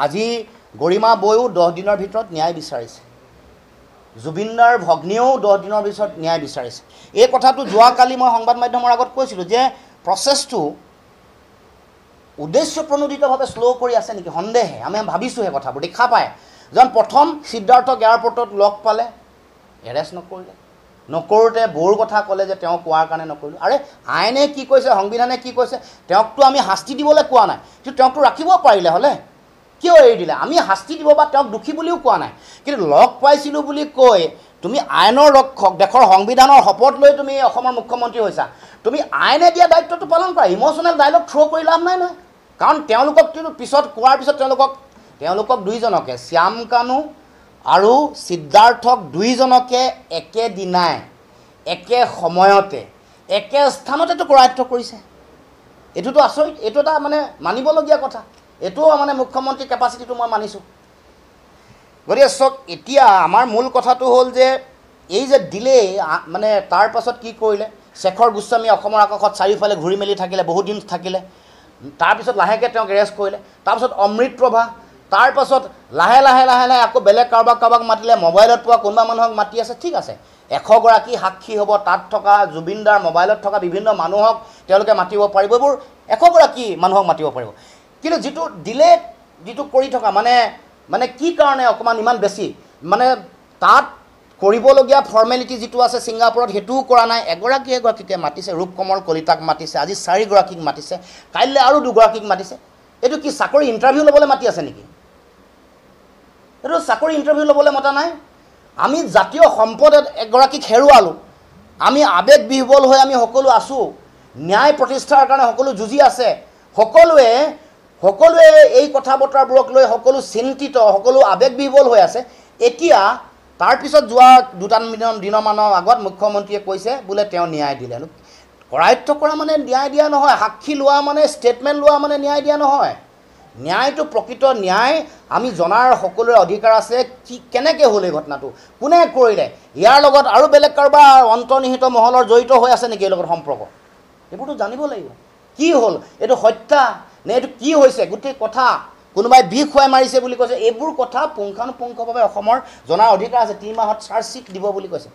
আজি গৰিমা বৈও 10 দিনৰ ভিতৰত ন্যায় বিচাৰিছে জুবিনদাৰ ভগ্নীও 10 দিনৰ ভিতৰত ন্যায় বিচাৰিছে এই কথাটো যোৱাকালি মই সংবাদ মাধ্যমৰ আগত কৈছিলোঁ যে প্ৰচেছটো উদ্দেশ্য প্ৰণোদিতভাৱে স্লো কৰি আছে নেকি সন্দেহে আমি ভাবিছোঁ সেই কথাবোৰ দেখা পায় যেন প্ৰথম সিদ্ধাৰ্থক এয়াৰপৰ্টত লগ পালে এৰেষ্ট নকৰোঁতে বৌৰ কথা ক'লে যে তেওঁ কোৱাৰ কাৰণে নকৰিলোঁ আৰে আইনে কি কৈছে সংবিধানে কি কৈছে তেওঁকতো আমি শাস্তি দিবলৈ কোৱা নাই কিন্তু তেওঁকতো ৰাখিব পাৰিলে হ'লে কিয় এৰি দিলে আমি শাস্তি দিব বা তেওঁক দোষী বুলিও কোৱা নাই কিন্তু লগ পাইছিলোঁ বুলি কৈ তুমি আইনৰ ৰক্ষক দেশৰ সংবিধানৰ শপত লৈ তুমি অসমৰ মুখ্যমন্ত্ৰী হৈছা তুমি আইনে দিয়া দায়িত্বটো পালন কৰা ইম'চনেল ডাইলগ থ্ৰ' কৰি লাভ নাই নহয় কাৰণ তেওঁলোকক কিন্তু পিছত কোৱাৰ পিছত তেওঁলোকক দুইজনকে শ্যাম কানু আৰু সিদ্ধাৰ্থক দুইজনকে একেদিনাই একে সময়তে একে স্থানতেতো কৰায়ত্ব কৰিছে এইটোতো আচৰিত এইটো এটা মানে মানিবলগীয়া কথা এইটোও মানে মুখ্যমন্ত্ৰী কেপাচিটিটো মই মানিছোঁ গতিকে চাওক এতিয়া আমাৰ মূল কথাটো হ'ল যে এই যে দিলে মানে তাৰ পাছত কি কৰিলে শেখৰ গোস্বামী অসমৰ আকাশত চাৰিওফালে ঘূৰি মেলি থাকিলে বহুত দিন থাকিলে তাৰপিছত লাহেকৈ তেওঁক এৰেষ্ট কৰিলে তাৰপিছত অমৃত প্ৰভা তাৰপাছত লাহে আকৌ বেলেগ কাৰোবাক মাতিলে মোবাইলত পোৱা কোনোবা মানুহক মাতি আছে ঠিক আছে 100 গৰাকী সাক্ষী হ'ব তাত থকা জুবিনদাৰ মোবাইলত থকা বিভিন্ন মানুহক তেওঁলোকে মাতিব পাৰিব এইবোৰ 100 গৰাকী মানুহক মাতিব পাৰিব কিন্তু যিটো ডিলে যিটো কৰি থকা মানে কি কাৰণে অকণমান ইমান বেছি মানে তাত কৰিবলগীয়া ফৰ্মেলিটি যিটো আছে ছিংগাপুৰত সেইটোও কৰা নাই এগৰাকীকে মাতিছে ৰূপকমল কলিতাক মাতিছে আজি 4 গৰাকীক মাতিছে কাইলৈ আৰু 2 গৰাকীক মাতিছে এইটো কি চাকৰি ইণ্টাৰভিউ ল'বলৈ মাতি আছে নেকি এইটো চাকৰি ইণ্টাৰভিউ ল'বলৈ মতা নাই আমি জাতীয় সম্পদ এগৰাকীক হেৰুৱালোঁ আমি আবেগ বিহ্বল হৈ আমি সকলো আছোঁ ন্যায় প্ৰতিষ্ঠাৰ কাৰণে সকলো যুঁজি আছে সকলোৱে এই কথা বতৰাবোৰক লৈ সকলো চিন্তিত সকলো আবেগ বিহ্বল হৈ আছে এতিয়া তাৰপিছত যোৱা 2 দিনমানৰ আগত মুখ্যমন্ত্ৰীয়ে কৈছে বোলে তেওঁ ন্যায় দিলে কৰায়ত্ব কৰা মানে ন্যায় দিয়া নহয় সাক্ষী লোৱা মানে ষ্টেটমেণ্ট লোৱা মানে ন্যায় দিয়া নহয় ন্যায়টো প্ৰকৃত ন্যায় আমি জনাৰ সকলোৰে অধিকাৰ আছে কি কেনেকৈ হ'ল এই ঘটনাটো কোনে কৰিলে ইয়াৰ লগত আৰু বেলেগ কাৰোবাৰ অন্তৰ্নিহিত মহলৰ জড়িত হৈ আছে নেকি এই লগত সম্পৰ্ক এইবোৰতো জানিব লাগিব কি হ'ল এইটো হত্যা নে এইটো কি হৈছে গোটেই কথা কোনোবাই বিষ খুৱাই মাৰিছে বুলি কৈছে এইবোৰ কথা পুংখানুপুংখভাৱে অসমৰ জনাৰ অধিকাৰ আছে 3 মাহত চাৰ্জশ্বিট দিব বুলি কৈছে